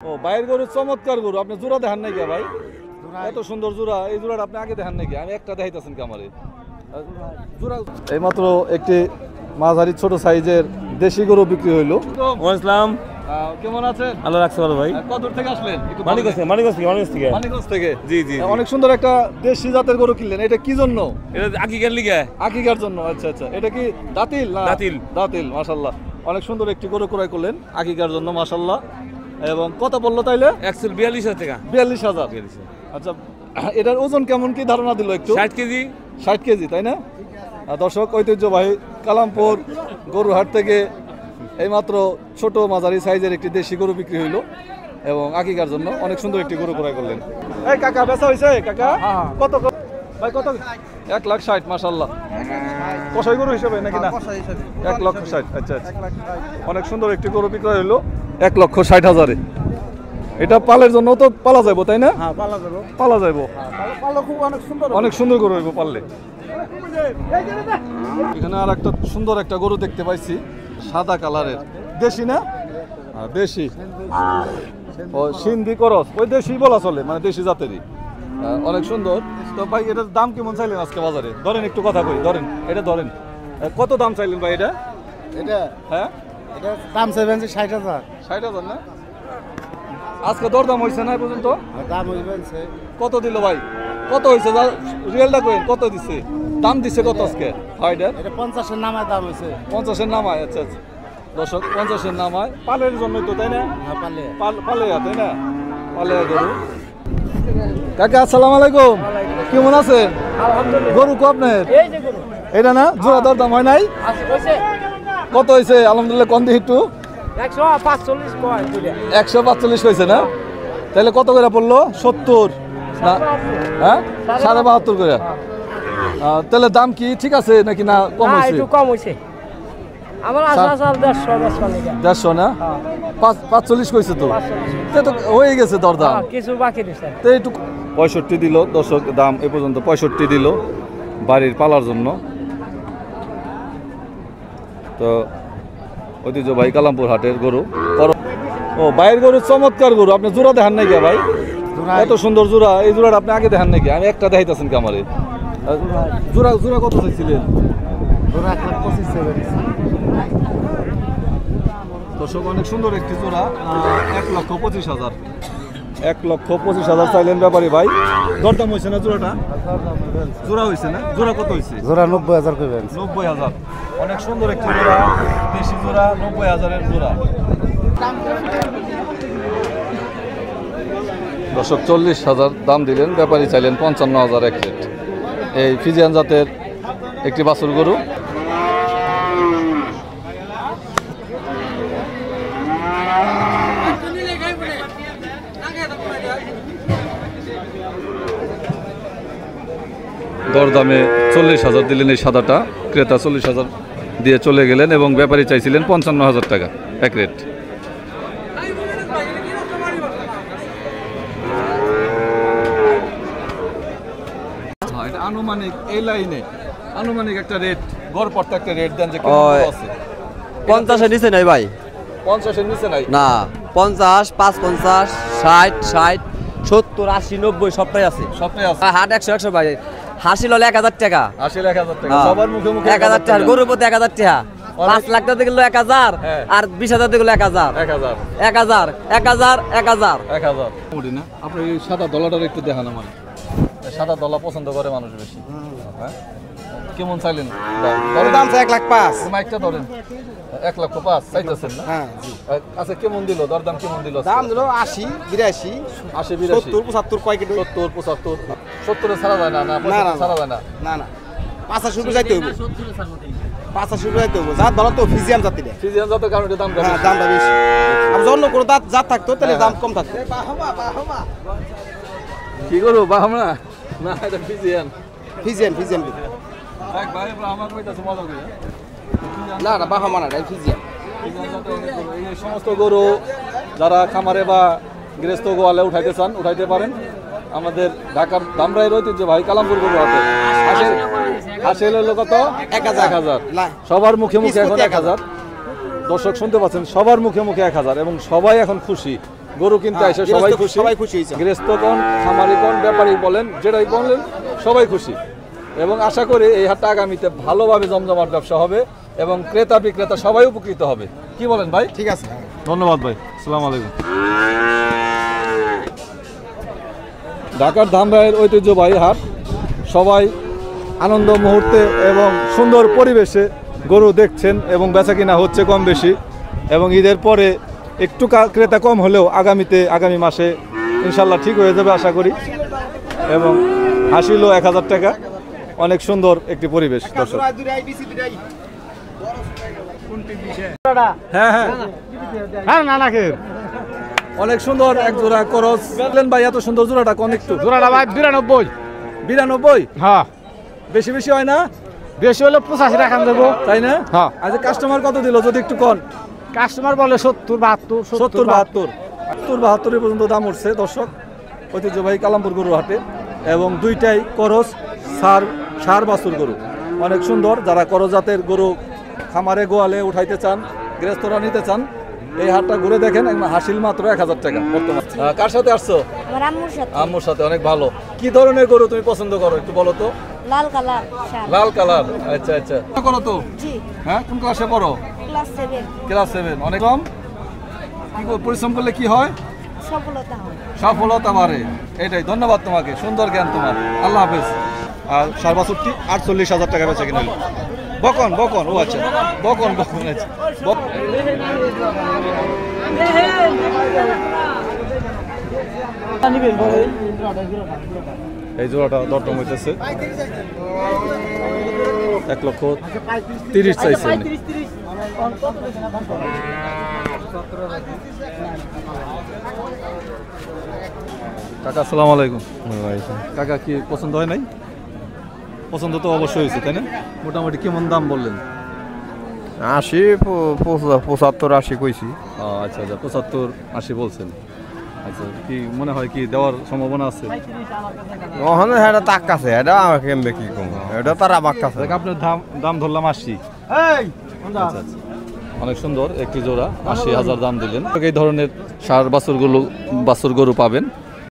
ও বাইরের গরু চমৎকার গরু, আপনি জোড়া দেখান নাকি ভাই? এত সুন্দর জোড়া, এই জোড়াটা আপনি আগে দেখান নাকি? আমি একটা দেখাইতেছেন কি আমারে জোড়া? এইমাত্র একটি মাঝারি ছোট সাইজের দেশি গরু বিক্রি হইলো। ইসলাম কেমন আছেন? আল্লাহ রাখছে ভালো ভাই। কত দূর থেকে আসলেন? মানিকগঞ্জ থেকে। জি জি। অনেক সুন্দর একটা দেশি জাতের গরু কিনলেন, এটা কি জন্য? এটা আকিকার লিগে। আকিকার জন্য। আচ্ছা আচ্ছা, এটা কি দাঁতিল না? দাঁতিল। দাঁতিল, মাশাআল্লাহ। অনেক সুন্দর একটি গরু ক্রয় করলেন আকিকার জন্য, মাশাআল্লাহ। এবং কত বললো তাইলে? 142,000 টাকা। 42,000। আচ্ছা, এটার ওজন কেমন কি ধারণা দিল একটু? 60 কেজি। 60 কেজি, তাই না? দর্শক, ঐতিহ্যবাহী কালামপুর গরুহাট থেকে এইমাত্র ছোট মাঝারি সাইজের একটি দেশি গরু বিক্রি হইলো এবং আকিকার জন্য অনেক সুন্দর একটি গরু ক্রয় করলেন। এই কাকা বেচা হয়েছে? কাকা কত ভাই? কত? 1,60,000, মাশাআল্লাহ। কষাই গরু হিসেবে নাকি না? 1,60,000। আচ্ছা আচ্ছা, অনেক সুন্দর একটি গরু বিক্রয় হইলো 1,60,000-এ। এটা পালের জন্য তো পালা যাবো, তাই না? হ্যাঁ, পালা যাবো। পালা যাবো, পালা খুব অনেক সুন্দর, অনেক সুন্দর গরু হইব পারলে। এখানে আর একটা সুন্দর একটা গরু দেখতে পাইছি, সাদা কালারের। দেশি না? দেশি। ও সিন্ধি করস, ওই দেশি বলা চলে, মানে দেশি জাতেরই। অনেক সুন্দর। তো ভাই, এটার দাম কেমন চাইলেন আজকে বাজারে? ধরেন একটু কথা কই, ধরেন এটা ধরেন। কত দাম চাইলেন ভাই এটা? এটা হ্যাঁ, এটা দাম চাইবেন 60,000। 60,000 না? আজকে দরদাম হয়েছে না পর্যন্ত? দাম হইবেন কত দিল ভাই? কত হয়েছে? রিয়েলটা কইন, কত দিছে? দাম দিছে কত আজকে? হাইডার এটা 50-এর নামায় দাম হইছে। 50-এর নামায়। আচ্ছা আচ্ছা, দর্শক 50-এর নামায়। পালের জন্যই তো, তাই না? হ্যাঁ, পালে। পালেয়া, তাই না? পালেয়া গরু। কাকা আসসালামু আলাইকুম, কেমন আছেন? গরু কো আপনার? এটা না? জোড়া দরদাম হয় নাই? কত হয়েছে? আলহামদুলিল্লাহ, কম দিই একটু। 145 হয়েছে না? তাহলে কত করে পড়লো? 70 না? হ্যাঁ, 72.5 করে। তাহলে দাম কি ঠিক আছে নাকি না কম হয়েছে? একটু কম হয়েছে। আমার আসাল 150 না? 45 কইছে তো, তো হয়ে গেছে দরদাম। কিছু বাকি দিছে তো একটু 65 দিল দর্শক, দাম এ পর্যন্ত 65 দিল বাড়ির পালার জন্য। তো ঐতিহ্যবাহী কালামপুর হাটের গরু। ও বাইরের গরু চমৎকার গরু, আপনি জোড়া দেখান নাকি ভাই? এত সুন্দর জোড়া, এই জোড়াটা আপনি আগে দেখান নাকি? আমি একটা দেখাইতেছেন কি আমারে? জোড়া জোড়া কত চাইছিলেন? দর্শক, অনেক সুন্দর একটি জোড়া, 1,25,000। 1,25,000 চাইলেন ব্যাপারী ভাই। দরদাম হয়েছে না জোড়াটা? জোড়া হয়েছে না? জোড়া কত হয়েছে? জোড়া 90,000 কইবেন। 90,000। অনেক সুন্দর একটি জোড়া, দেশি জোড়া, 90,000-এর জোড়া। দর্শক, 40,000 দাম দিলেন, ব্যাপারী চাইলেন 55,000 এক রেট। এই ফিজিয়ান জাতের একটি বাছুর গরু। দরদামে 40,000 দিলেন এই সাদাটা, ক্রেতা 40,000 দিয়ে চলে গেলেন এবং ব্যাপারী চাইছিলেন 55,000 টাকা এক রেট। এটা আনুমানিক, এই লাইনে আনুমানিক একটা রেট, গড় পড়তে একটা রেট দেন যে কেমন আছে। 50-এর নিচে নাই ভাই। 50-এর নিচে নাই না, 50, 55, 60, 60, 70, 80, 90 সবটাই আছে। সবটাই আছে। হাট 100 ভাই। হাসিল হলে 1,000 টাকা। 80,000 টাকা সবার মুখে মুখে। 1,000 টাকা গরুর প্রতি 1,000 টাকা। 5 লাখ টাকা দিলে 1,000 আর 20,000 দিলে 1,000। 1,000 মোটামুটি না? আপনি এই সাদা দলাটার একটু দেখান আমার। সাদা দলা পছন্দ করে মানুষ বেশি। হ্যাঁ, কেমন চাইলেন? দাম 1,05,000। মাইকটা ধরেন। 1,05,000 চাইতেছেন না? হ্যাঁ। আচ্ছা, কেমন দিল দরদাম? কেমন দিল? দাম দিল 80, 82, 80, 82, 70, 75 কয় কেটে? 70, 75, 70-এ ছাড়া যায় না? না, 75-এ ছাড়া যায় না? না না, 85 রুপি যাইতে হইব। 85 রুপি যাইতে হইব। জাত ধরো তো ফিজিয়াম জাতিটা। ফিজিয়ান জাতের কারণে দাম বেশি। হ্যাঁ, দামটা বেশি। আর অন্য কোনো জাত থাকতো তাহলে দাম কম থাকতো। কি করবো বাহামা? না, এটা ফিজিয়ান। ফিজিয়ান ভাই আমার কইতাছে মজা করে। না না, বাহামা না, ফিজিয়ান। এই সমস্ত গরু যারা খামারে বা গৃহস্থ গোয়ালে উঠাইতে চান, উঠাইতে পারেন। আমাদের ঢাকার ধামরাইয়ের ঐতিহ্যবাহী কালামপুর গরু হাটে হাসিল হলো কত? 1,000। সবার মুখে মুখে এখন 1,000। দর্শক শুনতে পাচ্ছেন, সবার মুখে মুখে 1000 এবং সবাই এখন খুশি গরু কিনতে আসে সবাই খুশি, সবাই খুশি হয়েছে। গৃহস্থ কোন, খামারি কোন, ব্যাপারী বলেন, যেটাই বলেন সবাই খুশি। এবং আশা করি এই হাটটা আগামীতে ভালোভাবে জমজমাট ব্যবসা হবে এবং ক্রেতা বিক্রেতা সবাই উপকৃত হবে। কি বলেন ভাই? ঠিক আছে। ধন্যবাদ ভাই, আসসালামু আলাইকুম। ঢাকার ধামরাইয়ের ঐতিহ্যবাহী হাট, সবাই আনন্দ মুহূর্তে এবং সুন্দর পরিবেশে গরু দেখছেন এবং বেচাকিনা হচ্ছে কম বেশি। এবং ঈদের পরে একটু ক্রেতা কম হলেও আগামী মাসে ইনশাল্লাহ ঠিক হয়ে যাবে আশা করি। এবং হাসিল 1000 টাকা, অনেক সুন্দর একটি পরিবেশ দর্শক। হ্যাঁ হ্যাঁ হ্যাঁ না না খের অনেক সুন্দর এক জোড়া করস বললেন ভাই, এত সুন্দর জোড়াটা কোন একটু? জোড়াটা ভাই 92। 92? হ্যাঁ বেশি বেশি হয় না? বেশি হলে 85 টাকা দেবো। তাই না? হ্যাঁ। আচ্ছা কাস্টমার কত দিল যদি একটু কোন? কাস্টমার বলে 70 72 70 72 পর্যন্ত দাম উঠছে দর্শক ঐতিহ্যবাহী কালামপুর গরু হাটে। এবং দুইটাই করস সার বাছুর গরু, অনেক সুন্দর। যারা করস জাতের গরু খামারে গোয়ালে উঠাইতে চান, গৃহস্থরা নিতে চান, এই হাটটা ঘুরে দেখেন। হাসিল মাত্র 1000 টাকা বর্তমান। কার সাথে আসছো? আমার আম্মুর সাথে। আম্মুর সাথে, অনেক ভালো। কি ধরনের গরু তুমি পছন্দ করো একটু বলো তো? লাল কালার শাল। লাল কালার, আচ্ছা আচ্ছা। করো তো? জি, হ্যাঁ, কোন ক্লাসে পড়ো? ক্লাস 7। ক্লাস 7। অনেক কম পরিশ্রম করলে কি হয়? সফলতা হয়। সফলতা বাড়ে, এটাই। ধন্যবাদ তোমাকে, সুন্দর জ্ঞান তোমার। আল্লাহ হাফেজ। আর সারবাসুরটি 48,000 টাকা বেচা কিনা। বকন বকন, ও আচ্ছা, বকন বকন, আচ্ছা। এই জোড়াটা দরদাম হইতেছে 1,30,000 চাইছে। কাকা আসসালামু আলাইকুম। কাকা কি পছন্দ হয় নাই? পছন্দ তো অবশ্যই হয়েছে, তাই না? মোটামুটি কেমন দাম বললেন? 80 75 80 কইছি। আচ্ছা আচ্ছা, 75 80 বলছেন। আচ্ছা, কি মনে হয় কি দেওয়ার সম্ভাবনা আছে? ওখানে এটা তাক কাছে, এটা আমাকে কেমবে কি কম, এটা তার আমার কাছে। দেখ আপনার দাম ধরলাম 80। আচ্ছা আচ্ছা, অনেক সুন্দর একটি জোড়া, 80,000 দাম দিলেন। এই ধরনের সার বাছুর গরু পাবেন।